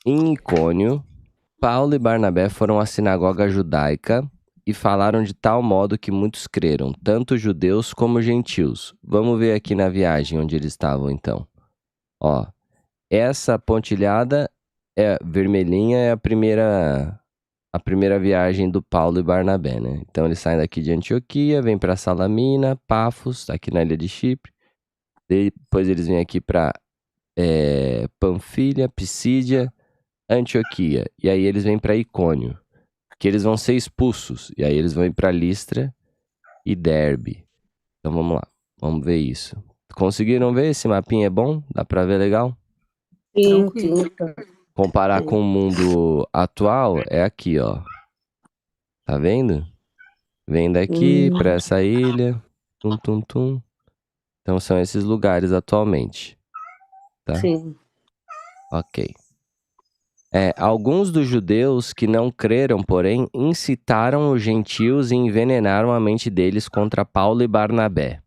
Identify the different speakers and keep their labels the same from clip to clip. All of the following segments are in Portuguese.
Speaker 1: Em Icônio, Paulo e Barnabé foram à sinagoga judaica e falaram de tal modo que muitos creram, tanto judeus como gentios. Vamos ver aqui na viagem onde eles estavam então. Ó, essa pontilhada vermelhinha é a primeira viagem do Paulo e Barnabé, né? Então eles saem daqui de Antioquia, vêm para Salamina, Pafos, aqui na ilha de Chipre. Depois eles vêm aqui para Panfilha, Pisídia, Antioquia. E aí eles vêm para Icônio, que eles vão ser expulsos. E aí eles vão ir para Listra e Derbe. Então vamos lá, vamos ver isso. Conseguiram ver? Esse mapinha é bom? Dá para ver legal?
Speaker 2: Sim,
Speaker 3: Tranquilo.
Speaker 2: sim.
Speaker 1: Comparar
Speaker 2: Sim.
Speaker 1: com o mundo atual, é aqui, ó. Tá vendo? Vem daqui para essa ilha. Tum, tum, tum. Então são esses lugares atualmente, tá?
Speaker 2: Sim.
Speaker 1: Ok. Alguns dos judeus que não creram, porém, incitaram os gentios e envenenaram a mente deles contra Paulo e Barnabé.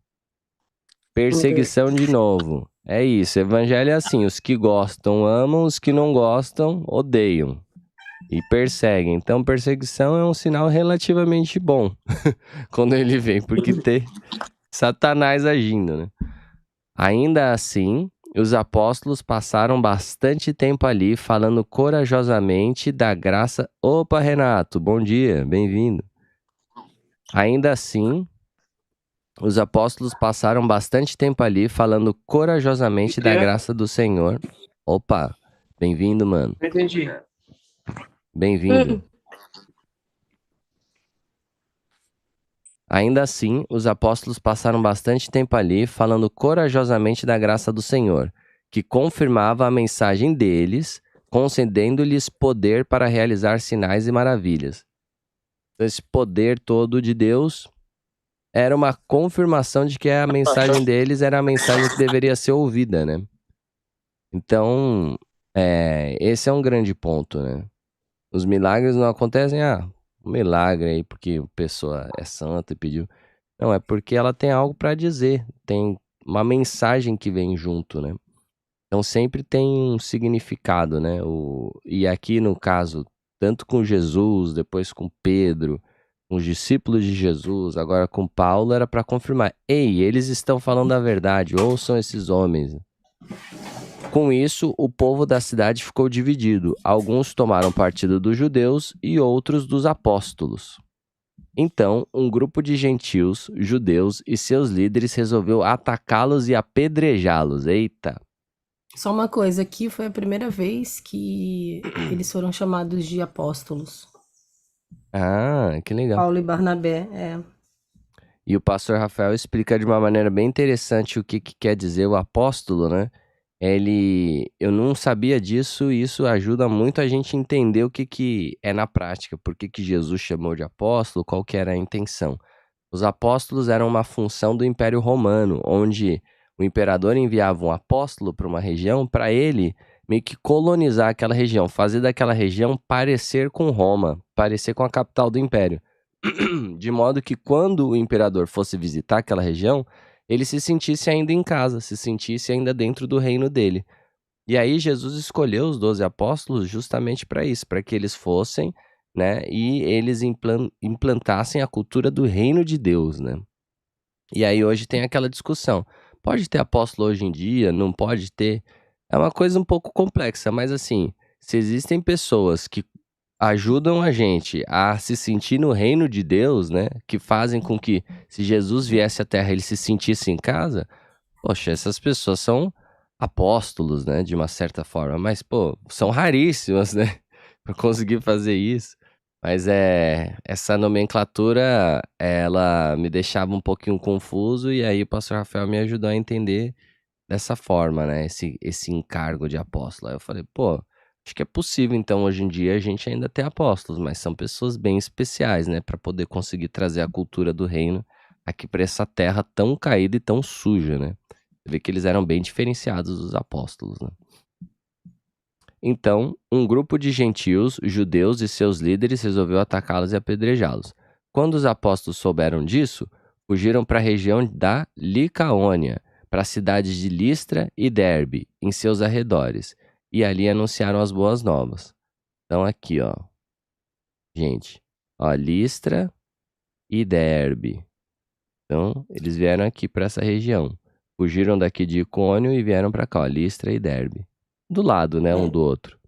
Speaker 1: Perseguição de novo. É isso, evangelho é assim, os que gostam amam, os que não gostam odeiam e perseguem. Então perseguição é um sinal relativamente bom quando ele vem, porque tem Satanás agindo, né? Ainda assim, os apóstolos passaram bastante tempo ali falando corajosamente da graça. Opa, Renato, bom dia, bem-vindo. Ainda assim, os apóstolos passaram bastante tempo ali falando corajosamente da graça do Senhor. Opa, bem-vindo, mano.
Speaker 3: Não entendi.
Speaker 1: Bem-vindo. Ainda assim, os apóstolos passaram bastante tempo ali falando corajosamente da graça do Senhor, que confirmava a mensagem deles, concedendo-lhes poder para realizar sinais e maravilhas. Então, esse poder todo de Deus era uma confirmação de que a mensagem deles era a mensagem que deveria ser ouvida, né? Então, esse é um grande ponto, né? Os milagres não acontecem, um milagre aí porque a pessoa é santa e pediu. Não, é porque ela tem algo para dizer, tem uma mensagem que vem junto, né? Então sempre tem um significado, né? E aqui no caso, tanto com Jesus, depois com Pedro, com os discípulos de Jesus, agora com Paulo, era para confirmar: ei, eles estão falando a verdade, ouçam esses homens. Com isso, o povo da cidade ficou dividido. Alguns tomaram partido dos judeus e outros dos apóstolos. Então, um grupo de gentios, judeus e seus líderes resolveu atacá-los e apedrejá-los. Eita!
Speaker 2: Só uma coisa, aqui foi a primeira vez que eles foram chamados de apóstolos.
Speaker 1: Ah, que legal.
Speaker 2: Paulo e Barnabé,
Speaker 1: E o pastor Rafael explica de uma maneira bem interessante o que quer dizer o apóstolo, né? Eu não sabia disso e isso ajuda muito a gente entender o que é na prática, por que Jesus chamou de apóstolo, qual que era a intenção. Os apóstolos eram uma função do Império Romano, onde o imperador enviava um apóstolo para uma região para ele meio que colonizar aquela região, fazer daquela região parecer com Roma, parecer com a capital do império. De modo que quando o imperador fosse visitar aquela região, ele se sentisse ainda em casa, se sentisse ainda dentro do reino dele. E aí Jesus escolheu os 12 apóstolos justamente para isso, para que eles fossem, né, e eles implantassem a cultura do reino de Deus, né? E aí hoje tem aquela discussão. Pode ter apóstolo hoje em dia? Não pode ter? É uma coisa um pouco complexa, mas assim, se existem pessoas que ajudam a gente a se sentir no reino de Deus, né? Que fazem com que, se Jesus viesse à Terra, ele se sentisse em casa. Poxa, essas pessoas são apóstolos, né? De uma certa forma. Mas, pô, são raríssimas, né? Pra conseguir fazer isso. Mas essa nomenclatura, ela me deixava um pouquinho confuso. E aí o pastor Rafael me ajudou a entender dessa forma, né? Esse encargo de apóstolo. Aí eu falei, pô, acho que é possível, então, hoje em dia, a gente ainda ter apóstolos, mas são pessoas bem especiais, né? Para poder conseguir trazer a cultura do reino aqui para essa terra tão caída e tão suja, né? Você vê que eles eram bem diferenciados dos apóstolos, né? Então, um grupo de gentios, judeus e seus líderes resolveu atacá-los e apedrejá-los. Quando os apóstolos souberam disso, fugiram para a região da Licaônia, para as cidades de Listra e Derbe, em seus arredores. e ali anunciaram as boas novas. Então aqui, ó, gente, ó, Listra e Derbe. Então eles vieram aqui para essa região. Fugiram daqui de Icônio e vieram para cá, ó, Listra e Derbe. Do lado, né, um
Speaker 2: É,
Speaker 1: do outro.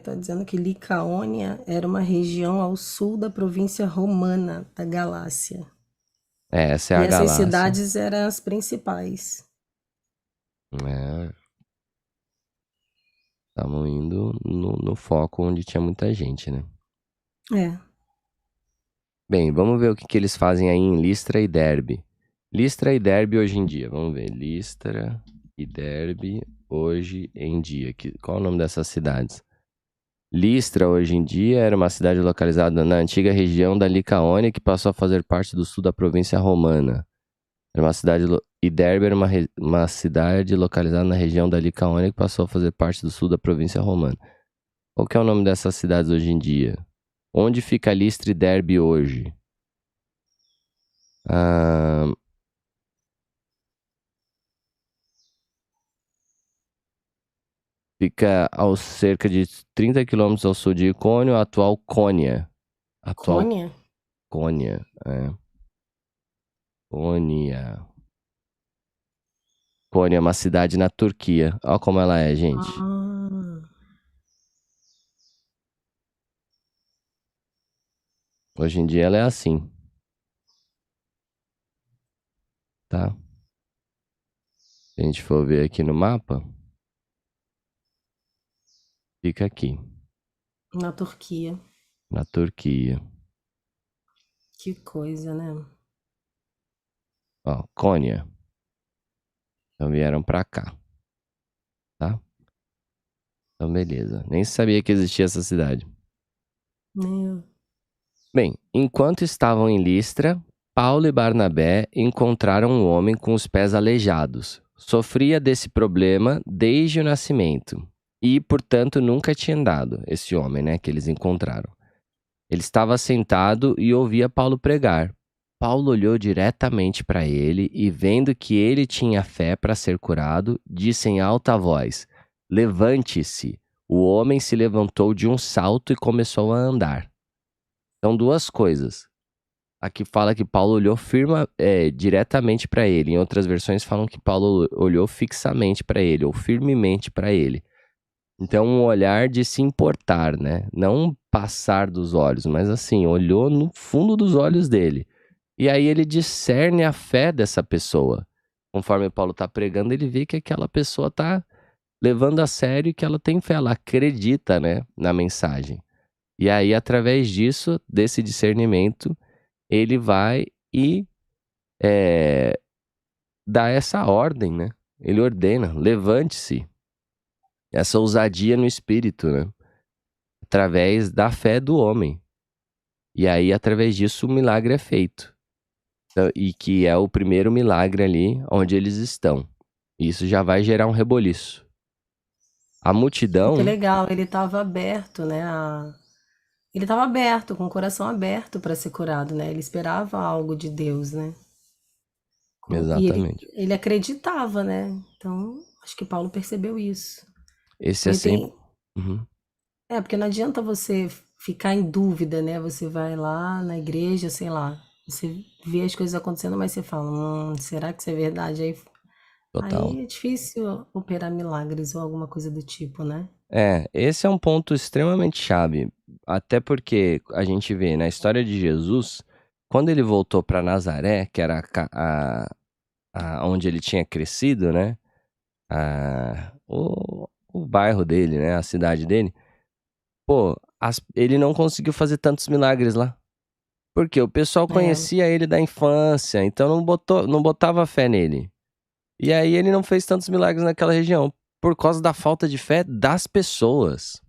Speaker 2: tá dizendo que Licaônia era uma região ao sul da província romana da Galácia.
Speaker 1: Essa é
Speaker 2: E
Speaker 1: a
Speaker 2: essas
Speaker 1: Galácia.
Speaker 2: cidades eram as principais.
Speaker 1: É, estavam indo no foco onde tinha muita gente, né?
Speaker 2: É,
Speaker 1: Bem, vamos ver o que eles fazem aí em Listra e Derbe. Listra e Derbe hoje em dia. Vamos ver. Listra e Derbe hoje em dia. Qual é o nome dessas cidades? Listra, hoje em dia, era uma cidade localizada na antiga região da Licaônia, que passou a fazer parte do sul da província romana. Era uma cidade e Derbe era uma cidade localizada na região da Licaônia, que passou a fazer parte do sul da província romana. Qual que é o nome dessas cidades hoje em dia? Onde fica Listra e Derbe hoje? Ah, fica aos cerca de 30 quilômetros ao sul de Icônio, a atual Cônia. Atual
Speaker 2: Cônia?
Speaker 1: Cônia, é. Cônia. Cônia é uma cidade na Turquia. Olha como ela é, gente.
Speaker 2: Ah,
Speaker 1: Hoje em dia ela é assim, tá? Se a gente for ver aqui no mapa, fica aqui,
Speaker 2: na Turquia.
Speaker 1: na Turquia.
Speaker 2: Que coisa, né?
Speaker 1: Ó, Cônia. Então vieram pra cá, tá? Então beleza. Nem sabia que existia essa cidade.
Speaker 2: Meu.
Speaker 1: Bem, enquanto estavam em Listra, Paulo e Barnabé encontraram um homem com os pés aleijados. Sofria desse problema desde o nascimento e, portanto, nunca tinha andado, esse homem, né, que eles encontraram. Ele estava sentado e ouvia Paulo pregar. Paulo olhou diretamente para ele e, vendo que ele tinha fé para ser curado, disse em alta voz: Levante-se. O homem se levantou de um salto e começou a andar. Então, duas coisas. Aqui fala que Paulo olhou diretamente para ele. Em outras versões falam que Paulo olhou fixamente para ele, ou firmemente para ele. Então, um olhar de se importar, né? Não passar dos olhos, mas assim, olhou no fundo dos olhos dele. E aí ele discerne a fé dessa pessoa. Conforme Paulo está pregando, ele vê que aquela pessoa está levando a sério e que ela tem fé, ela acredita, né, na mensagem. E aí, através disso, desse discernimento, ele vai e dá essa ordem, né? Ele ordena, levante-se. Essa ousadia no espírito, né? Através da fé do homem. E aí, através disso, o milagre é feito. Então, e que é o primeiro milagre ali onde eles estão. Isso já vai gerar um reboliço. A
Speaker 2: Muito
Speaker 1: multidão,
Speaker 2: legal, ele estava aberto, né? Ele estava aberto, com o coração aberto para ser curado, né? Ele esperava algo de Deus, né? E ele,
Speaker 1: exatamente.
Speaker 2: ele acreditava, né? Então, acho que Paulo percebeu isso.
Speaker 1: Esse é
Speaker 2: Porque
Speaker 1: sempre.
Speaker 2: tem.
Speaker 1: Uhum.
Speaker 2: Porque não adianta você ficar em dúvida, né? Você vai lá na igreja, sei lá, você vê as coisas acontecendo, mas você fala, será que isso é verdade? Aí
Speaker 1: Total.
Speaker 2: é difícil operar milagres ou alguma coisa do tipo, né?
Speaker 1: Esse é um ponto extremamente chave. Até porque a gente vê na história de Jesus, quando ele voltou para Nazaré, que era onde ele tinha crescido, né? O bairro dele, né? A cidade dele. Pô, ele não conseguiu fazer tantos milagres lá. Porque o pessoal
Speaker 2: É,
Speaker 1: conhecia ele da infância, então não botava fé nele. E aí ele não fez tantos milagres naquela região, por causa da falta de fé das pessoas.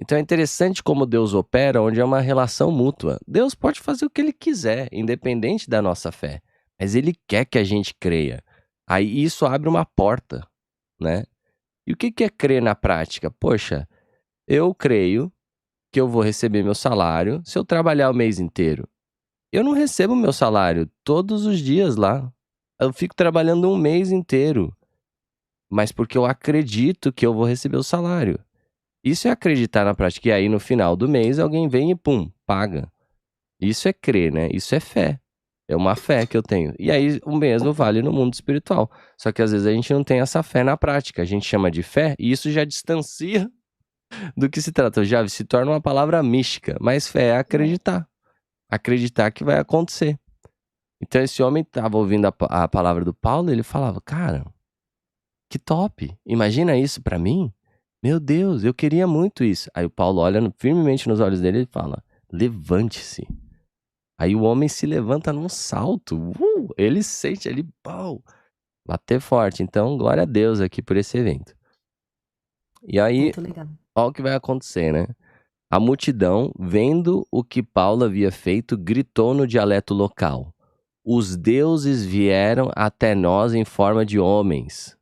Speaker 1: Então é interessante como Deus opera, onde é uma relação mútua. Deus pode fazer o que ele quiser, independente da nossa fé. Mas ele quer que a gente creia. Aí isso abre uma porta, né? E o que é crer na prática? Poxa, eu creio que eu vou receber meu salário se eu trabalhar o mês inteiro. Eu não recebo meu salário todos os dias lá. Eu fico trabalhando um mês inteiro. mas porque eu acredito que eu vou receber o salário. Isso é acreditar na prática. E aí, no final do mês, alguém vem e pum, paga. Isso é crer, né? Isso é fé. É uma fé que eu tenho. E aí, o mesmo vale no mundo espiritual. Só que às vezes a gente não tem essa fé na prática. A gente chama de fé e isso já distancia do que se trata. Já se torna uma palavra mística. Mas fé é acreditar. Acreditar que vai acontecer. Então, esse homem estava ouvindo a palavra do Paulo e ele falava: Cara, que top! Imagina isso pra mim? Meu Deus, eu queria muito isso. Aí o Paulo olha firmemente nos olhos dele e fala: Levante-se. Aí o homem se levanta num salto. Ele sente ali, pau, bater forte. Então, glória a Deus aqui por esse evento. E aí,
Speaker 2: Muito legal.
Speaker 1: olha o que vai acontecer, né? A multidão, vendo o que Paulo havia feito, gritou no dialeto local: Os deuses vieram até nós em forma de homens.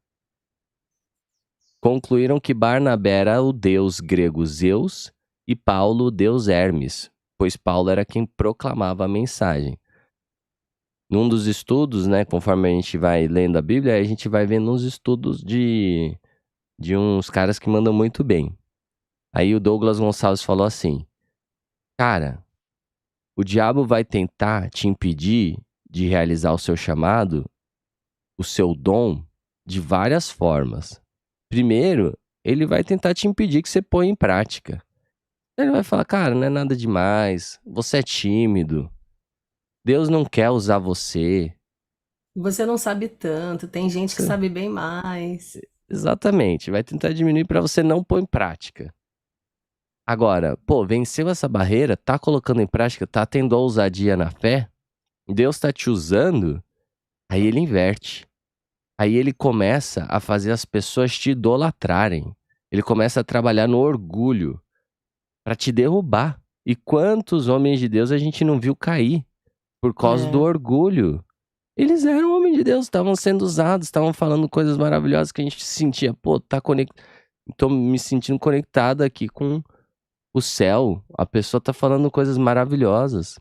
Speaker 1: Concluíram que Barnabé era o deus grego Zeus e Paulo o deus Hermes, pois Paulo era quem proclamava a mensagem. Num dos estudos, né, conforme a gente vai lendo a Bíblia, a gente vai vendo uns estudos de uns caras que mandam muito bem. Aí o Douglas Gonçalves falou assim: Cara, o diabo vai tentar te impedir de realizar o seu chamado, o seu dom, de várias formas. Primeiro, ele vai tentar te impedir que você ponha em prática. Ele vai falar: Cara, não é nada demais, você é tímido, Deus não quer usar você.
Speaker 2: Você não sabe tanto, tem gente que
Speaker 1: Você-
Speaker 2: sabe bem mais.
Speaker 1: Exatamente, vai tentar diminuir para você não pôr em prática. Agora, pô, venceu essa barreira, tá colocando em prática, tá tendo ousadia na fé, Deus tá te usando, aí ele inverte. Aí ele começa a fazer as pessoas te idolatrarem. Ele começa a trabalhar no orgulho para te derrubar. E quantos homens de Deus a gente não viu cair por causa do
Speaker 2: É,
Speaker 1: orgulho? Eles eram homens de Deus, estavam sendo usados, estavam falando coisas maravilhosas que a gente sentia, pô, tô me sentindo conectado aqui com o céu. A pessoa tá falando coisas maravilhosas,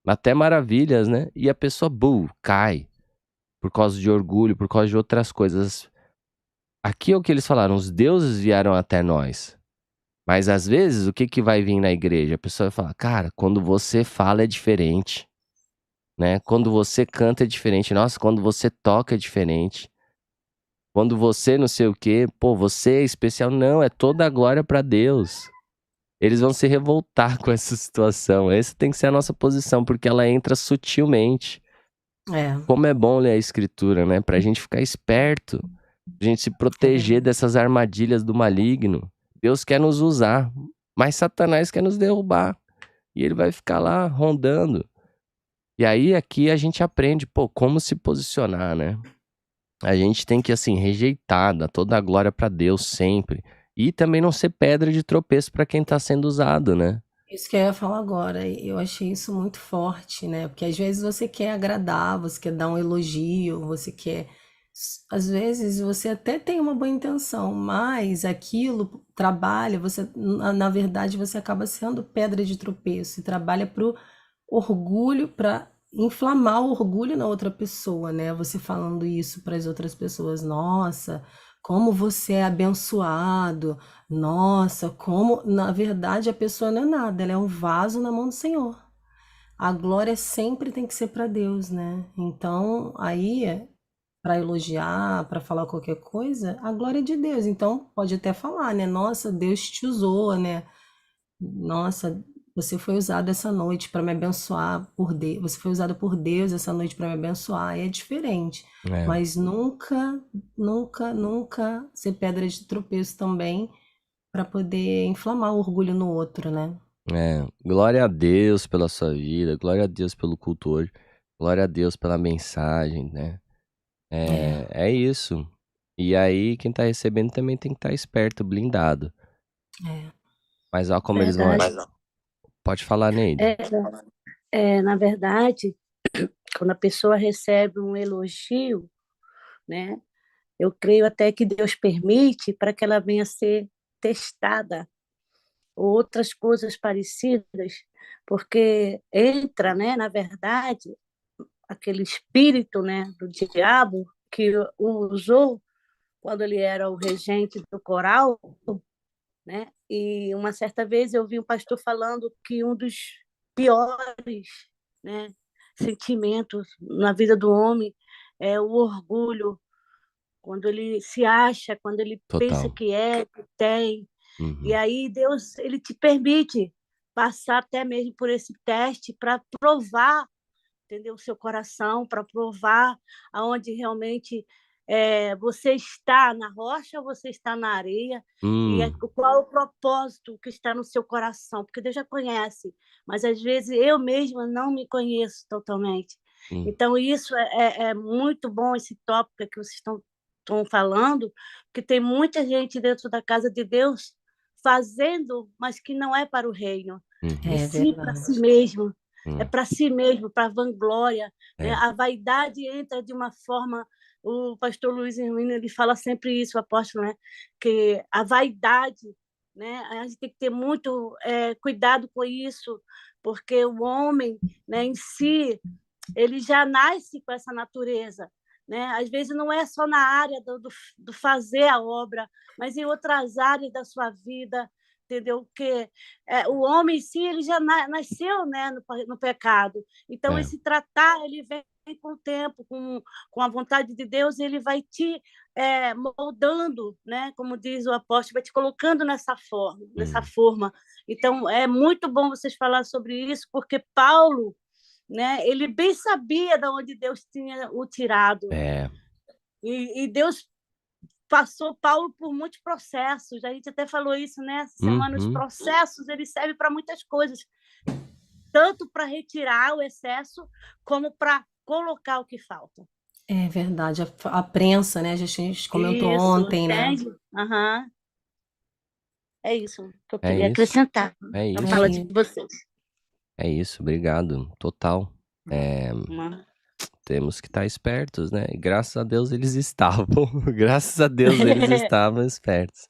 Speaker 1: até maravilhas, né? E a pessoa, cai por causa de orgulho, por causa de outras coisas. Aqui é o que eles falaram, os deuses vieram até nós. Mas às vezes, o que que vai vir na igreja? A pessoa vai falar: Cara, quando você fala é diferente, né? Quando você canta é diferente. Nossa, quando você toca é diferente. Quando você não sei o quê, pô, você é especial. Não, é toda a glória pra Deus. Eles vão se revoltar com essa situação. Essa tem que ser a nossa posição, porque ela entra sutilmente.
Speaker 2: é,
Speaker 1: Como é bom ler a escritura, né? Pra gente ficar esperto, pra gente se
Speaker 2: é
Speaker 1: proteger
Speaker 2: verdade.
Speaker 1: dessas armadilhas do maligno. Deus quer nos usar, mas Satanás quer nos derrubar. E ele vai ficar lá rondando. E aí aqui a gente aprende, pô, como se posicionar, né? A gente tem que, assim, rejeitar, dar toda a glória pra Deus sempre. E também não ser pedra de tropeço pra quem tá sendo usado, né?
Speaker 2: Isso que eu ia falar agora, e eu achei isso muito forte, né? Porque às vezes você quer agradar, você quer dar um elogio, você quer. Às vezes você até tem uma boa intenção, mas aquilo trabalha, você, na verdade, você acaba sendo pedra de tropeço, e trabalha pro orgulho, para inflamar o orgulho na outra pessoa, né? Você falando isso para as outras pessoas, nossa, como você é abençoado. Nossa, como na verdade a pessoa não é nada, ela é um vaso na mão do Senhor. A glória sempre tem que ser para Deus, né? Então, aí, para elogiar, para falar qualquer coisa, a glória é de Deus. Então, pode até falar, né? Nossa, Deus te usou, né? Nossa, você foi usado essa noite para me abençoar por Deus. Você foi usado por Deus essa noite para me abençoar. É diferente.
Speaker 1: É,
Speaker 2: Mas nunca, nunca, nunca ser pedra de tropeço também para poder inflamar o orgulho no outro, né?
Speaker 1: glória a Deus pela sua vida, glória a Deus pelo culto hoje, glória a Deus pela mensagem, né?
Speaker 2: É,
Speaker 1: É isso. E aí, quem tá recebendo também tem que estar esperto, blindado.
Speaker 2: é.
Speaker 1: Mas ó como eles vão
Speaker 3: Verdade.
Speaker 1: agir. Pode falar, Neide.
Speaker 3: É, na verdade, quando a pessoa recebe um elogio, né, eu creio até que Deus permite para que ela venha a ser testada ou outras coisas parecidas, porque entra, né, na verdade, aquele espírito, né, do diabo que o usou quando ele era o regente do coral, né? E uma certa vez eu vi um pastor falando que um dos piores, né, sentimentos na vida do homem é o orgulho, quando ele se acha, quando ele pensa
Speaker 1: Total.
Speaker 3: que tem. E
Speaker 1: Uhum.
Speaker 3: aí Deus, ele te permite passar até mesmo por esse teste para provar, entendeu? O seu coração, para provar aonde realmente você está na rocha ou você está na areia, e
Speaker 1: Hum,
Speaker 3: qual é o propósito que está no seu coração, porque Deus já conhece, mas às vezes eu mesma não me conheço totalmente.
Speaker 1: hum,
Speaker 3: Então, isso é muito bom, esse tópico que vocês estão falando, porque tem muita gente dentro da casa de Deus fazendo, mas que não é para o reino, e
Speaker 1: uhum,
Speaker 2: É
Speaker 3: sim para
Speaker 2: verdade.
Speaker 3: si mesmo, é
Speaker 1: hum,
Speaker 3: para si mesmo, para a vanglória, né?
Speaker 1: é,
Speaker 3: A vaidade entra de uma forma, o pastor Luiz Hermínio, ele fala sempre isso, o apóstolo, né? Que a vaidade, né? A gente tem que ter muito cuidado com isso, porque o homem, né, em si, ele já nasce com essa natureza, né? Às vezes não é só na área do fazer a obra, mas em outras áreas da sua vida, entendeu? Porque o homem, sim, ele já nasceu, né, no pecado. Então,
Speaker 1: é,
Speaker 3: esse tratar, ele vem com o tempo, com a vontade de Deus, ele vai te moldando, né? Como diz o apóstolo, vai te colocando nessa forma, nessa
Speaker 1: hum,
Speaker 3: forma. Então, é muito bom vocês falar sobre isso, porque Paulo, né? Ele bem sabia de onde Deus tinha o tirado.
Speaker 1: é,
Speaker 3: E Deus passou Paulo por muitos processos. A gente até falou isso, né? Essa semana, os
Speaker 1: uhum,
Speaker 3: processos eles servem para muitas coisas, tanto para retirar o excesso, como para colocar o que falta.
Speaker 2: É verdade. A prensa, né? A gente comentou
Speaker 3: Isso,
Speaker 2: ontem, né?
Speaker 3: entende? Uhum. É isso que eu
Speaker 1: é
Speaker 3: queria
Speaker 1: isso,
Speaker 3: acrescentar
Speaker 1: é
Speaker 3: na
Speaker 2: É
Speaker 3: fala de
Speaker 1: isso,
Speaker 2: isso.
Speaker 3: vocês.
Speaker 1: é isso, obrigado, total. É,
Speaker 3: Uhum.
Speaker 1: temos que estar espertos, né? E graças a Deus eles estavam, graças a Deus eles estavam espertos.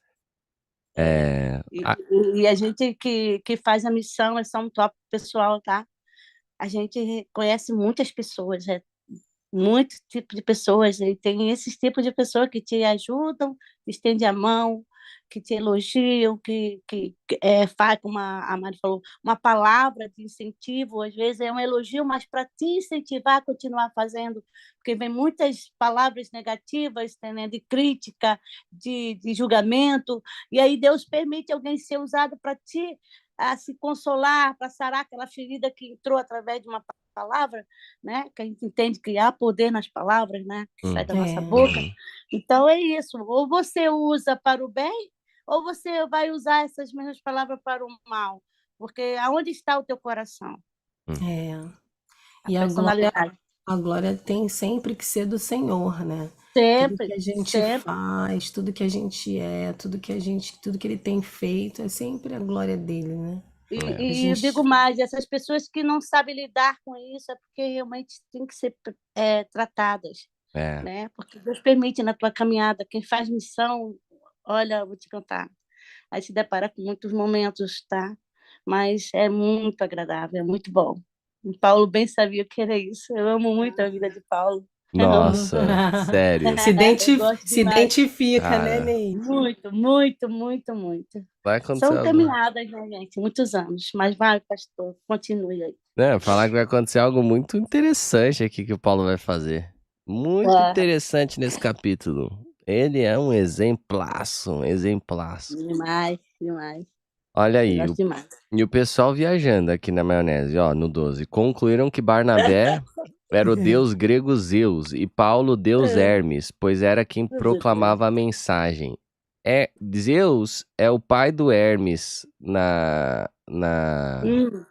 Speaker 3: É.
Speaker 1: É,
Speaker 3: E,
Speaker 1: ah,
Speaker 3: e a gente que faz a missão, é só um top pessoal, tá? A gente conhece muitas pessoas, muito tipo de pessoas, e tem esses tipos de pessoas que te ajudam, que estende a mão, que te elogiam, que faz, como a Mari falou, uma palavra de incentivo, às vezes é um elogio, mas para te incentivar a continuar fazendo, porque vem muitas palavras negativas, né, de crítica, de julgamento, e aí Deus permite alguém ser usado para te a se consolar, para sarar aquela ferida que entrou através de uma palavra, né? Que a gente entende que há poder nas palavras, né? Que sai da nossa
Speaker 2: É.
Speaker 3: boca.
Speaker 1: uhum,
Speaker 3: Então é isso. Ou você usa para o bem, ou você vai usar essas mesmas palavras para o mal. Porque aonde está o teu coração?
Speaker 1: hum,
Speaker 2: É.
Speaker 3: A
Speaker 2: E
Speaker 3: personalidade.
Speaker 2: a glória tem sempre que ser do Senhor, né? Tudo que
Speaker 3: Sempre,
Speaker 2: a gente
Speaker 3: sempre.
Speaker 2: faz, tudo que a gente é, tudo que ele tem feito, é sempre a glória dele, né?
Speaker 1: é,
Speaker 2: A
Speaker 3: E eu digo
Speaker 2: gente,
Speaker 3: mais, essas pessoas que não sabem lidar com isso é porque realmente têm que ser tratadas,
Speaker 1: é,
Speaker 3: né? Porque Deus permite na tua caminhada, quem faz missão, olha, eu vou te contar, aí se depara com muitos momentos, tá? Mas é muito agradável, é muito bom. O Paulo bem sabia o que era isso. Eu amo muito a vida de Paulo. Eu amo.
Speaker 1: nossa, sério,
Speaker 3: Eu gosto
Speaker 2: se
Speaker 3: demais.
Speaker 2: identifica, né,
Speaker 1: cara,
Speaker 2: Ney?
Speaker 3: Muito, muito, muito, muito.
Speaker 1: vai acontecer
Speaker 3: São
Speaker 1: algo.
Speaker 3: caminhadas, né, gente? Muitos anos. Mas vai, pastor, continue aí.
Speaker 1: Né, falar que vai acontecer algo muito interessante aqui que o Paulo vai fazer. Muito
Speaker 3: Ah,
Speaker 1: interessante nesse capítulo. Ele é um exemplaço, um exemplaço.
Speaker 3: demais, demais.
Speaker 1: Olha
Speaker 3: Eu
Speaker 1: aí,
Speaker 3: gosto demais.
Speaker 1: e o pessoal viajando aqui na maionese, ó, no 12. Concluíram que Barnabé era o deus grego Zeus e Paulo o deus Hermes, pois era quem proclamava a mensagem. Zeus é o pai do Hermes
Speaker 3: Hum,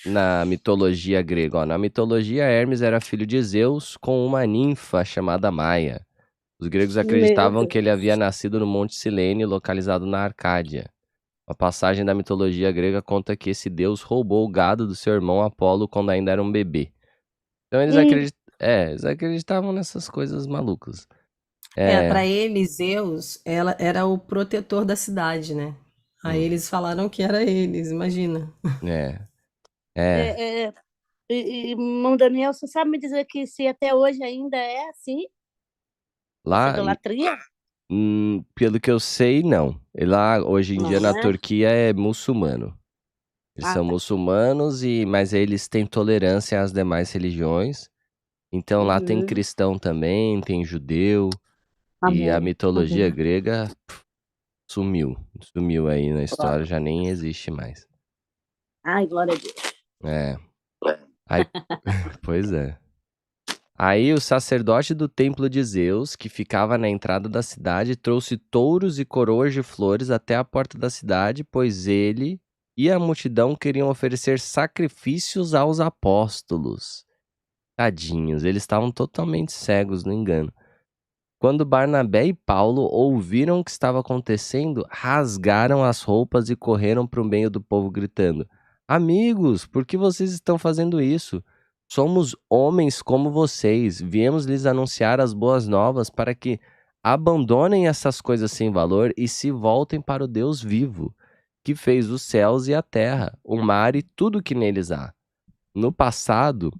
Speaker 1: na mitologia grega. Ó, na mitologia, Hermes era filho de Zeus com uma ninfa chamada Maia. Os gregos
Speaker 3: meu
Speaker 1: acreditavam que ele
Speaker 3: Deus.
Speaker 1: havia nascido no Monte Silene, localizado na Arcádia. Uma passagem da mitologia grega conta que esse deus roubou o gado do seu irmão Apolo quando ainda era um bebê. Então
Speaker 3: Hum,
Speaker 1: eles acreditavam nessas coisas malucas.
Speaker 2: Para
Speaker 1: É,
Speaker 2: eles, Zeus ela era o protetor da cidade, né? Aí
Speaker 1: hum,
Speaker 2: eles falaram que era eles, imagina.
Speaker 1: é, é.
Speaker 3: é, é, irmão Daniel, você sabe me dizer que se até hoje ainda é assim? Isso é
Speaker 1: Lá,
Speaker 3: idolatria?
Speaker 1: pelo que eu sei, não. E lá, hoje em dia,
Speaker 3: Não
Speaker 1: na
Speaker 3: é?
Speaker 1: Turquia, é muçulmano. Eles
Speaker 3: Ah,
Speaker 1: são
Speaker 3: tá.
Speaker 1: muçulmanos, mas eles têm tolerância às demais religiões. Então lá tem
Speaker 3: Uhum.
Speaker 1: cristão também, tem judeu, e a
Speaker 3: Amém.
Speaker 1: mitologia
Speaker 3: Amém.
Speaker 1: grega sumiu. Sumiu aí na história,
Speaker 3: Glória.
Speaker 1: já nem existe mais.
Speaker 3: Ai, glória a Deus.
Speaker 1: É. Aí, pois é. Aí o sacerdote do templo de Zeus, que ficava na entrada da cidade, trouxe touros e coroas de flores até a porta da cidade, pois ele e a multidão queriam oferecer sacrifícios aos apóstolos. Tadinhos, eles estavam totalmente cegos no engano. Quando Barnabé e Paulo ouviram o que estava acontecendo, rasgaram as roupas e correram para o meio do povo, gritando: Amigos, por que vocês estão fazendo isso? Somos homens como vocês. Viemos lhes anunciar as boas novas para que abandonem essas coisas sem valor e se voltem para o Deus vivo, que fez os céus e a terra, o mar e tudo o que neles há. No passado,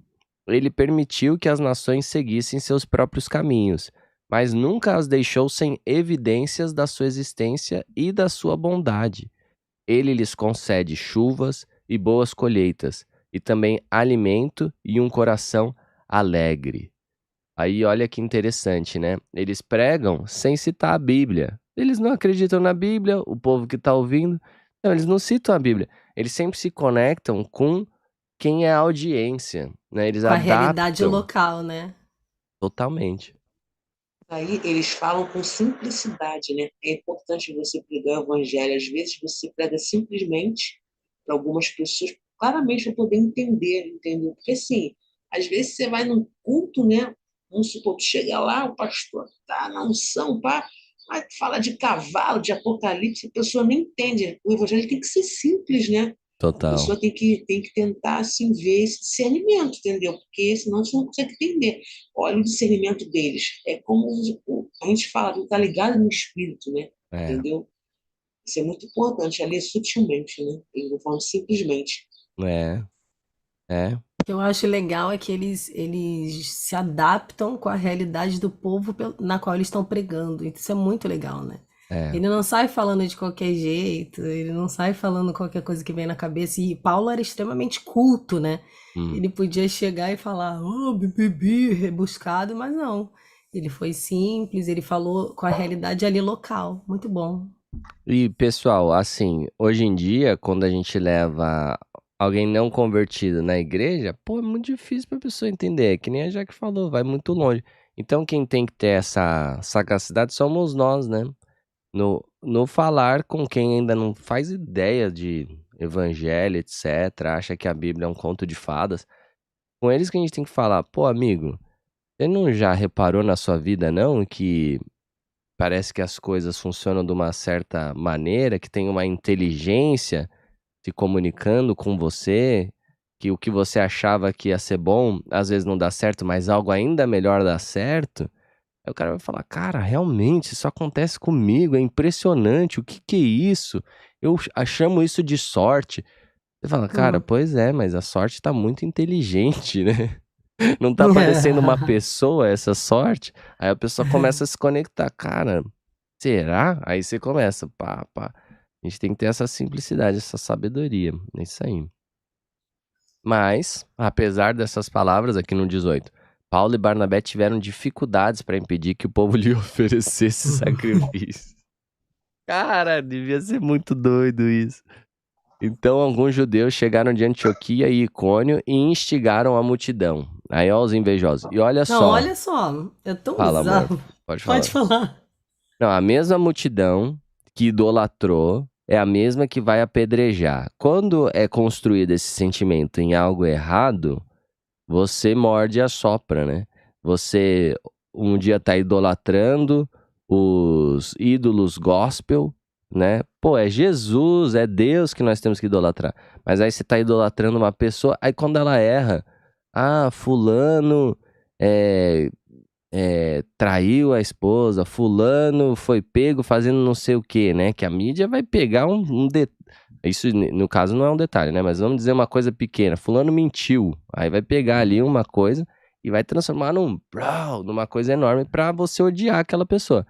Speaker 1: ele permitiu que as nações seguissem seus próprios caminhos, mas nunca as deixou sem evidências da sua existência e da sua bondade. Ele lhes concede chuvas e boas colheitas, e também alimento e um coração alegre. Aí olha que interessante, né? Eles pregam sem citar a Bíblia. Eles não acreditam na Bíblia, o povo que está ouvindo. Não, eles não citam a Bíblia. Eles sempre se conectam com quem é a audiência, né? Eles
Speaker 2: Com a realidade
Speaker 1: adaptam
Speaker 2: local, né?
Speaker 1: totalmente.
Speaker 4: Aí eles falam com simplicidade, né? É importante você pregar o evangelho. Às vezes você prega simplesmente para algumas pessoas, claramente para poder entender, entendeu? Porque assim, às vezes você vai num culto, né? Vamos supor, tu chega lá, o pastor tá na unção, pá, mas fala de cavalo, de apocalipse, a pessoa nem entende. O evangelho tem que ser simples, né? A
Speaker 1: Total.
Speaker 4: pessoa tem que tentar assim, ver esse discernimento, entendeu? Porque senão você não consegue entender. Olha o discernimento deles. É como a gente fala, está ligado no espírito, né?
Speaker 1: É,
Speaker 4: Entendeu? Isso é muito importante, ali sutilmente, né? Eles não falam simplesmente.
Speaker 1: é, é,
Speaker 2: O que eu acho legal é que eles se adaptam com a realidade do povo na qual eles estão pregando. Isso é muito legal, né?
Speaker 1: é.
Speaker 2: Ele não sai falando de qualquer jeito, ele não sai falando qualquer coisa que vem na cabeça. E Paulo era extremamente culto, né?
Speaker 1: Hum.
Speaker 2: Ele podia chegar e falar, oh, bibibi, rebuscado, mas não. Ele foi simples, ele falou com a realidade ali local. Muito bom.
Speaker 1: E, pessoal, assim, hoje em dia, quando a gente leva alguém não convertido na igreja, pô, é muito difícil pra pessoa entender. É que nem a Jaque falou, vai muito longe. Então, quem tem que ter essa sagacidade somos nós, né? No falar com quem ainda não faz ideia de evangelho, etc., acha que a Bíblia é um conto de fadas. Com eles que a gente tem que falar, pô, amigo, você não já reparou na sua vida, não, que parece que as coisas funcionam de uma certa maneira, que tem uma inteligência se comunicando com você, que o que você achava que ia ser bom, às vezes não dá certo, mas algo ainda melhor dá certo. Aí o cara vai falar, cara, realmente, isso acontece comigo, é impressionante, o que que é isso? Eu chamo isso de sorte. Você fala, cara,
Speaker 2: Hum.
Speaker 1: pois é, mas a sorte tá muito inteligente, né? Não tá parecendo uma pessoa essa sorte? Aí a pessoa começa a se conectar. Cara, será? Aí você começa, pá, pá. A gente tem que ter essa simplicidade, essa sabedoria. É isso aí. Mas, apesar dessas palavras aqui no 18, Paulo e Barnabé tiveram dificuldades para impedir que o povo lhe oferecesse sacrifício. Cara, devia ser muito doido isso. Então, alguns judeus chegaram de Antioquia e Icônio e instigaram a multidão. Aí, ó, os invejosos. E olha
Speaker 2: Não,
Speaker 1: só.
Speaker 2: olha só, é tão
Speaker 1: Fala, amor.
Speaker 2: bizarro.
Speaker 1: Pode
Speaker 2: Pode
Speaker 1: falar.
Speaker 2: falar.
Speaker 1: Não, a mesma multidão que idolatrou é a mesma que vai apedrejar. Quando é construído esse sentimento em algo errado, você morde e assopra, né? Você um dia tá idolatrando os ídolos gospel, né? Pô, é Jesus, é Deus que nós temos que idolatrar. Mas aí você tá idolatrando uma pessoa, aí quando ela erra, fulano é, traiu a esposa, fulano foi pego fazendo não sei o que, né? Que a mídia vai pegar isso no caso não é um detalhe, né? Mas vamos dizer uma coisa pequena, fulano mentiu, aí vai pegar ali uma coisa e vai transformar numa coisa enorme pra você odiar aquela pessoa.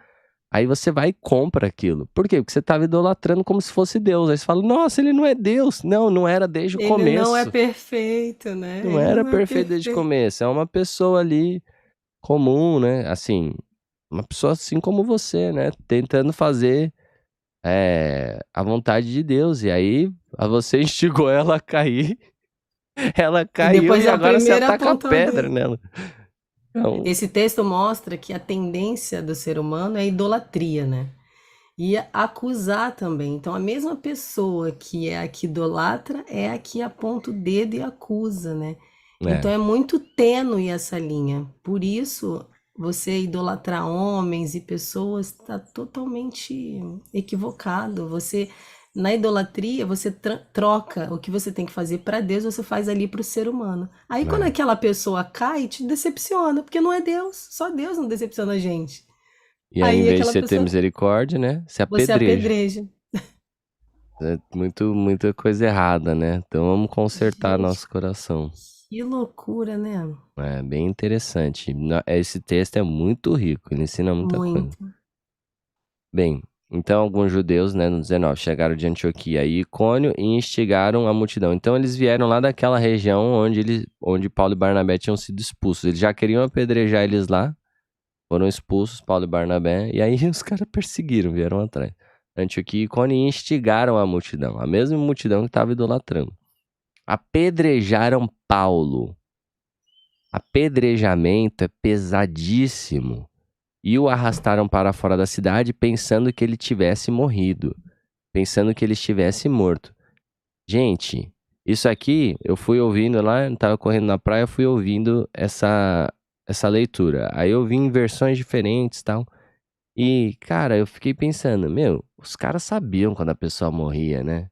Speaker 1: Aí você vai e compra aquilo. Por quê? Porque você tava idolatrando como se fosse Deus. Aí você fala, nossa, ele não é Deus. Não, não era desde o
Speaker 2: Ele não é
Speaker 1: começo.
Speaker 2: perfeito, né?
Speaker 1: Não
Speaker 2: Ele
Speaker 1: era
Speaker 2: não é
Speaker 1: perfeito desde o
Speaker 2: perfeito.
Speaker 1: começo. É uma pessoa ali comum, né? Assim, uma pessoa assim como você, né? Tentando fazer a vontade de Deus. E aí você instigou ela a cair. Ela
Speaker 2: E
Speaker 1: caiu
Speaker 2: depois
Speaker 1: e
Speaker 2: a
Speaker 1: agora você
Speaker 2: primeira
Speaker 1: ataca a
Speaker 2: apontou a
Speaker 1: pedra
Speaker 2: Deus.
Speaker 1: nela. Então,
Speaker 2: Esse texto mostra que a tendência do ser humano é a idolatria, né? E acusar também. Então, a mesma pessoa que é a que idolatra é a que aponta o dedo e acusa, né? Então,
Speaker 1: é,
Speaker 2: é muito tênue essa linha. Por isso, você idolatrar homens e pessoas está totalmente equivocado. Você, na idolatria, você troca o que você tem que fazer para Deus, você faz ali para o ser humano. Aí, quando
Speaker 1: é.
Speaker 2: aquela pessoa cai, te decepciona, porque não é Deus. Só Deus não decepciona a gente.
Speaker 1: E aí, em
Speaker 2: Aí,
Speaker 1: vez de
Speaker 2: aquela
Speaker 1: você ter
Speaker 2: pessoa.
Speaker 1: misericórdia, né? Você
Speaker 2: Você
Speaker 1: apedreja.
Speaker 2: apedreja.
Speaker 1: É muita coisa errada, né? Então vamos consertar
Speaker 2: Gente,
Speaker 1: nosso coração.
Speaker 2: que loucura, né?
Speaker 1: É bem interessante. Esse texto é muito rico, ele ensina muita coisa.
Speaker 2: Muito.
Speaker 1: Bem, então alguns judeus, né, no 19, chegaram de Antioquia e Icônio e instigaram a multidão. Então eles vieram lá daquela região onde Paulo e Barnabé tinham sido expulsos. Eles já queriam apedrejar eles lá, foram expulsos, Paulo e Barnabé, e aí os caras perseguiram, vieram atrás. Antioquia e Icônio e instigaram a multidão, a mesma multidão que estava idolatrando. Apedrejaram Paulo. Apedrejamento é pesadíssimo. E o arrastaram para fora da cidade pensando que ele tivesse morrido, pensando que ele estivesse morto. Gente, isso aqui eu fui ouvindo lá, eu tava correndo na praia, eu fui ouvindo essa leitura. Aí eu vi em versões diferentes e tal. E, cara, eu fiquei pensando, meu, os caras sabiam quando a pessoa morria, né?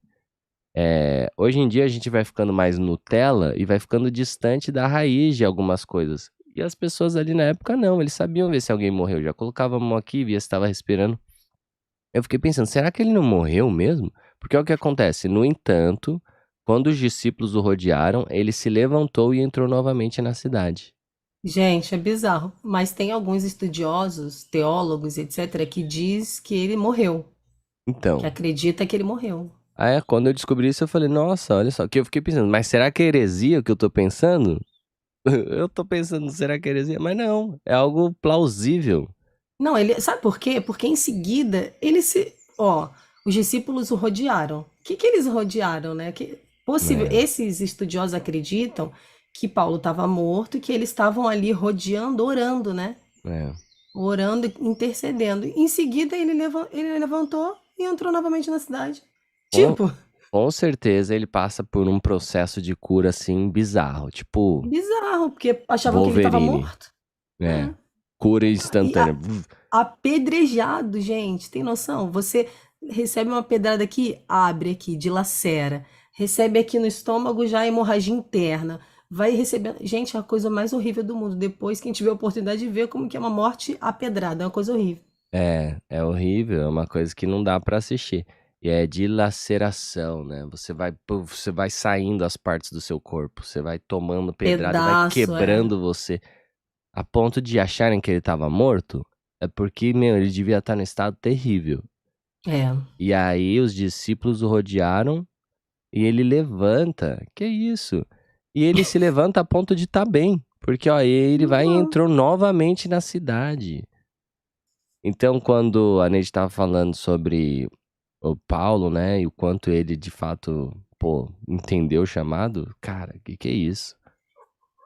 Speaker 1: Hoje em dia a gente vai ficando mais Nutella e vai ficando distante da raiz de algumas coisas. E as pessoas ali na época não, eles sabiam ver se alguém morreu. Já colocava a mão aqui, via se estava respirando. Eu fiquei pensando, será que ele não morreu mesmo? Porque é o que acontece. No entanto, quando os discípulos o rodearam, ele se levantou e entrou novamente na cidade.
Speaker 2: Gente, é bizarro. Mas tem alguns estudiosos, teólogos, etc., que diz que ele morreu. Que
Speaker 1: Então,
Speaker 2: acredita que ele morreu.
Speaker 1: aí quando eu descobri isso, eu falei, nossa, olha só, que eu fiquei pensando, mas será que é heresia o que eu tô pensando? Eu tô pensando, será que é heresia? Mas não, é algo plausível.
Speaker 2: Não, ele. Sabe por quê? Porque em seguida ele se. Ó, os discípulos o rodearam. O que que eles rodearam, né?
Speaker 1: É,
Speaker 2: Esses estudiosos acreditam que Paulo estava morto e que eles estavam ali rodeando, orando, né?
Speaker 1: é.
Speaker 2: Orando, intercedendo. Em seguida, ele levantou e entrou novamente na cidade.
Speaker 1: Com,
Speaker 2: Tipo,
Speaker 1: com certeza ele passa por um processo de cura assim bizarro, tipo
Speaker 2: bizarro, porque achavam que ele estava
Speaker 1: Wolverine.
Speaker 2: morto.
Speaker 1: É,
Speaker 2: É.
Speaker 1: cura
Speaker 2: E
Speaker 1: instantânea.
Speaker 2: apedrejado, gente. Tem noção? Você recebe uma pedrada aqui, abre aqui, dilacera. Recebe aqui no estômago já hemorragia interna. Vai recebendo. Gente, é a coisa mais horrível do mundo. Depois, quem tiver a oportunidade de ver como que é uma morte a pedrada, é uma coisa horrível.
Speaker 1: É horrível, é uma coisa que não dá pra assistir. E é dilaceração, né? Você vai saindo as partes do seu corpo, você vai tomando pedrada e vai
Speaker 2: Pedaço, é.
Speaker 1: quebrando você. A ponto de acharem que ele tava morto, é porque, meu, ele devia estar num estado terrível.
Speaker 2: É.
Speaker 1: E aí os discípulos o rodearam e ele levanta. Que isso? E ele se levanta a ponto de estar bem. Porque, ó, ele vai e
Speaker 2: Não.
Speaker 1: entrou novamente na cidade. Então, quando a Neide estava falando sobre o Paulo, né, e o quanto ele de fato, pô, entendeu o chamado, cara, que é isso?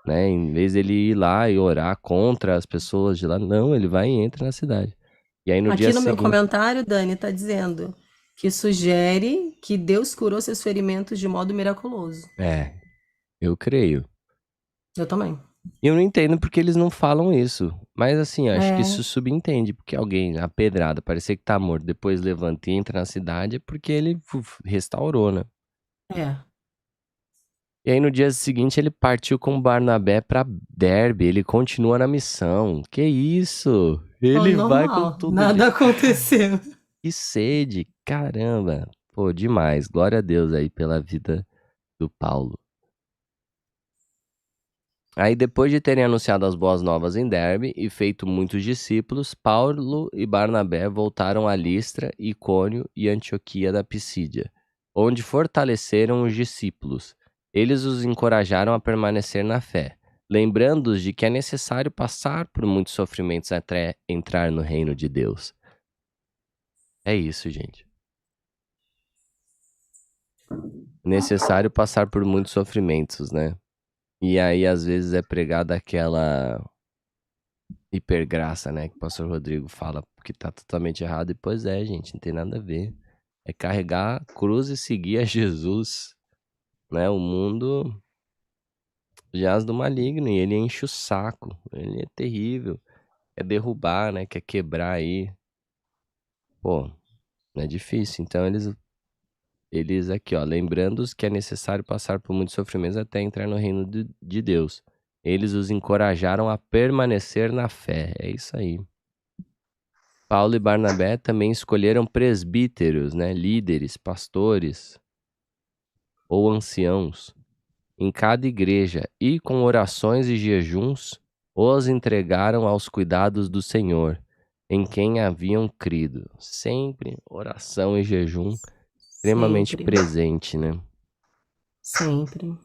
Speaker 1: Né? Em vez dele ir lá e orar contra as pessoas de lá, não, ele vai e entra na cidade. E aí no dia
Speaker 2: Aqui no meu
Speaker 1: seguinte,
Speaker 2: comentário, Dani está dizendo que sugere que Deus curou seus ferimentos de modo miraculoso.
Speaker 1: eu creio.
Speaker 2: Eu também.
Speaker 1: E eu não entendo porque eles não falam isso. Mas assim, eu acho que
Speaker 2: É,
Speaker 1: isso subentende, porque alguém, a pedrada, parecia que tá morto, depois levanta e entra na cidade, é porque ele restaurou, né?
Speaker 2: é.
Speaker 1: E aí no dia seguinte ele partiu com Barnabé pra Derbe, ele continua na missão. Que isso?
Speaker 2: Ó,
Speaker 1: Ele vai com
Speaker 2: normal,
Speaker 1: tudo de
Speaker 2: nada aconteceu.
Speaker 1: que sede, caramba. Pô, demais. Glória a Deus aí pela vida do Paulo. Aí, depois de terem anunciado as boas novas em Derbe e feito muitos discípulos, Paulo e Barnabé voltaram a Listra, Icônio e Antioquia da Pisídia, onde fortaleceram os discípulos. Eles os encorajaram a permanecer na fé, lembrando-os de que é necessário passar por muitos sofrimentos até entrar no reino de Deus. É isso, gente. Necessário passar por muitos sofrimentos, né? E aí, às vezes, é pregada aquela hipergraça, né? Que o pastor Rodrigo fala que tá totalmente errado. E pois é, gente, não tem nada a ver. É carregar a cruz e seguir a Jesus, né? O mundo jaz do maligno e ele enche o saco. Ele é terrível. Quer derrubar, né? Quer quebrar aí. Pô, é difícil. Então eles aqui, ó, lembrando-os que é necessário passar por muitos sofrimentos até entrar no reino de Deus. Eles os encorajaram a permanecer na fé. É isso aí. Paulo e Barnabé também escolheram presbíteros, né, líderes, pastores ou anciãos em cada igreja e com orações e jejuns os entregaram aos cuidados do Senhor, em quem haviam crido. Sempre oração e jejum extremamente
Speaker 2: Sempre,
Speaker 1: presente, né?
Speaker 2: sempre.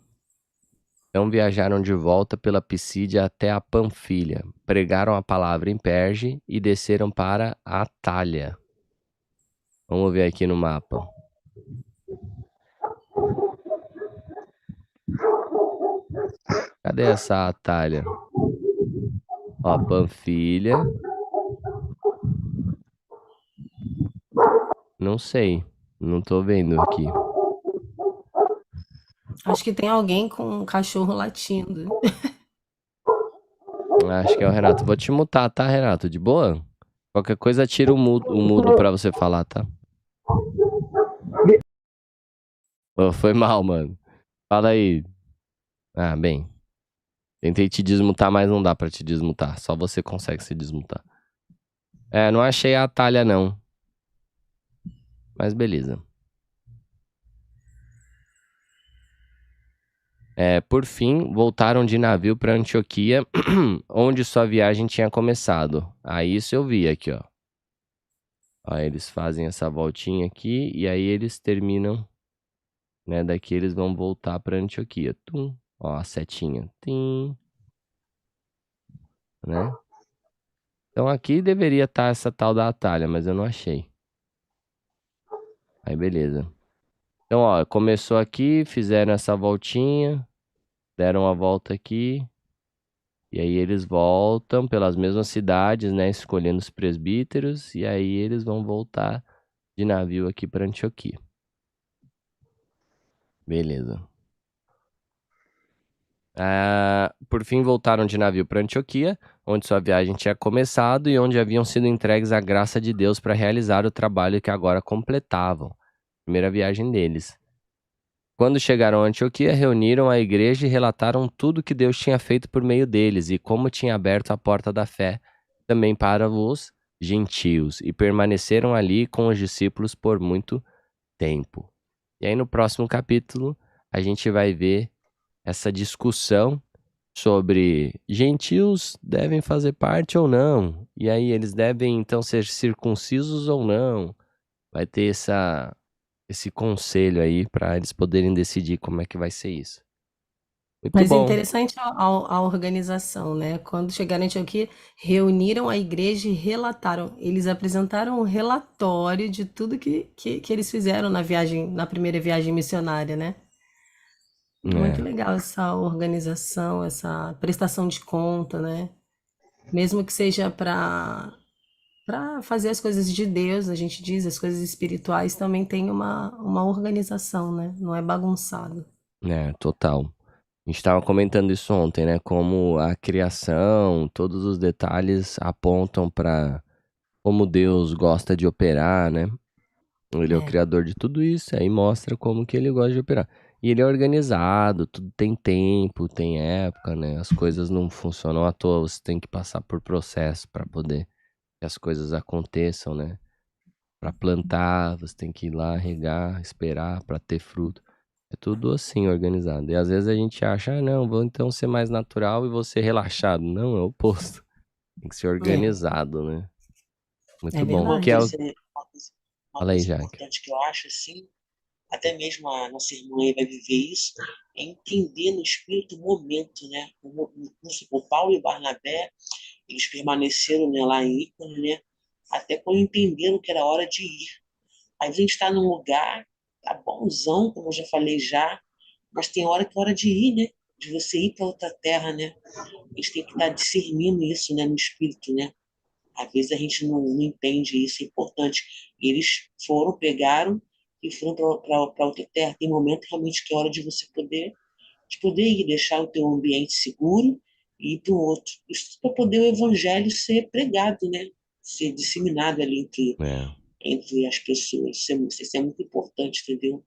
Speaker 1: Então viajaram de volta pela Pisídia até a Panfilha, pregaram a palavra em Perge e desceram para a Atália. Vamos ver aqui no mapa. Cadê essa Atália? Ó, Panfilha. Não sei. Não tô vendo aqui.
Speaker 2: Acho que tem alguém com um cachorro latindo.
Speaker 1: Acho que é o Renato. Vou te mutar, tá, Renato? De boa? Qualquer coisa, tira o mudo pra você falar, tá? Ô, foi mal, mano. Fala aí. Ah, bem. Tentei te desmutar, mas não dá pra te desmutar. Só você consegue se desmutar. É, não achei a Atalha, não. Mas beleza. Por fim, voltaram de navio para Antioquia, onde sua viagem tinha começado. Aí isso eu vi aqui, ó. Aí eles fazem essa voltinha aqui e aí eles terminam, né? Daqui eles vão voltar para Antioquia. Tum, ó, a setinha. Tim, né? Então aqui deveria estar essa tal da Atalha, mas eu não achei. Aí beleza. Então, ó, começou aqui, fizeram essa voltinha, deram a volta aqui. E aí eles voltam pelas mesmas cidades, né, escolhendo os presbíteros, e aí eles vão voltar de navio aqui para Antioquia. Beleza. Por fim, voltaram de navio para Antioquia, onde sua viagem tinha começado e onde haviam sido entregues à graça de Deus para realizar o trabalho que agora completavam. Primeira viagem deles. Quando chegaram a Antioquia, reuniram a igreja e relataram tudo que Deus tinha feito por meio deles e como tinha aberto a porta da fé também para os gentios, e permaneceram ali com os discípulos por muito tempo. E aí no próximo capítulo a gente vai ver essa discussão sobre gentios devem fazer parte ou não, e aí eles devem então ser circuncisos ou não. Vai ter esse conselho aí para eles poderem decidir como é que vai ser isso. Muito
Speaker 2: Mas é
Speaker 1: bom.
Speaker 2: interessante a organização, né? Quando chegaram em Antioquia, reuniram a igreja e relataram. Eles apresentaram um relatório de tudo que eles fizeram na viagem, na primeira viagem missionária, né? Muito
Speaker 1: É,
Speaker 2: legal essa organização, essa prestação de conta, né? Mesmo que seja para fazer as coisas de Deus, a gente diz, as coisas espirituais também tem uma organização, né? Não é bagunçado.
Speaker 1: total. A gente estava comentando isso ontem, né? Como a criação, todos os detalhes apontam para como Deus gosta de operar, né? Ele é o
Speaker 2: É.
Speaker 1: criador de tudo isso, aí mostra como que ele gosta de operar. E ele é organizado, tudo tem tempo, tem época, né? As coisas não funcionam à toa, você tem que passar por processo para poder que as coisas aconteçam, né? Para plantar, você tem que ir lá regar, esperar para ter fruto. É tudo assim organizado. E às vezes a gente acha, ah, não, vou então ser mais natural e vou ser relaxado. Não, é o oposto. Tem que ser
Speaker 2: É,
Speaker 1: organizado, né?
Speaker 2: é
Speaker 1: Muito bom.
Speaker 4: Uma
Speaker 2: verdade.
Speaker 1: Kel,
Speaker 4: coisa, uma
Speaker 1: fala aí,
Speaker 4: coisa
Speaker 1: Jaque.
Speaker 4: importante que eu acho, assim, até mesmo a nossa irmã aí vai viver isso, é entender no espírito o momento, né? O Paulo e Barnabé, eles permaneceram, né, lá em Ícaro, né? Até quando entenderam que era hora de ir. Aí a gente está num lugar, tá bonzão, como eu já falei já, mas tem hora que é hora de ir, né? De você ir para outra terra, né? A gente tem que estar discernindo isso, né, no espírito, né? Às vezes a gente não entende isso, é importante. Eles foram, pegaram e foram para outra terra. Tem momento realmente que é hora de poder ir, deixar o teu ambiente seguro e ir para o outro. Isso para poder o evangelho ser pregado, né? Ser disseminado ali
Speaker 1: É,
Speaker 4: entre as pessoas. Isso é muito importante, entendeu?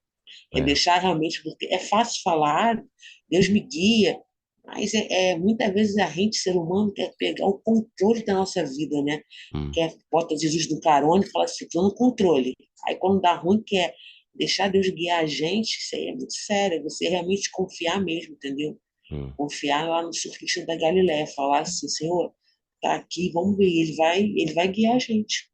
Speaker 4: É
Speaker 1: é.
Speaker 4: deixar realmente, porque é fácil falar, "Ah, Deus me guia", mas muitas vezes a gente, ser humano, quer pegar o controle da nossa vida, né?
Speaker 1: Hum,
Speaker 4: Quer bota Jesus no carona e fala assim, estou no controle. Aí quando dá ruim, quer deixar Deus guiar a gente, isso aí é muito sério, é você realmente confiar mesmo, entendeu?
Speaker 1: hum.
Speaker 4: Confiar lá no surfista da Galileia, falar assim, Senhor, tá aqui, vamos ver, ele vai guiar a gente.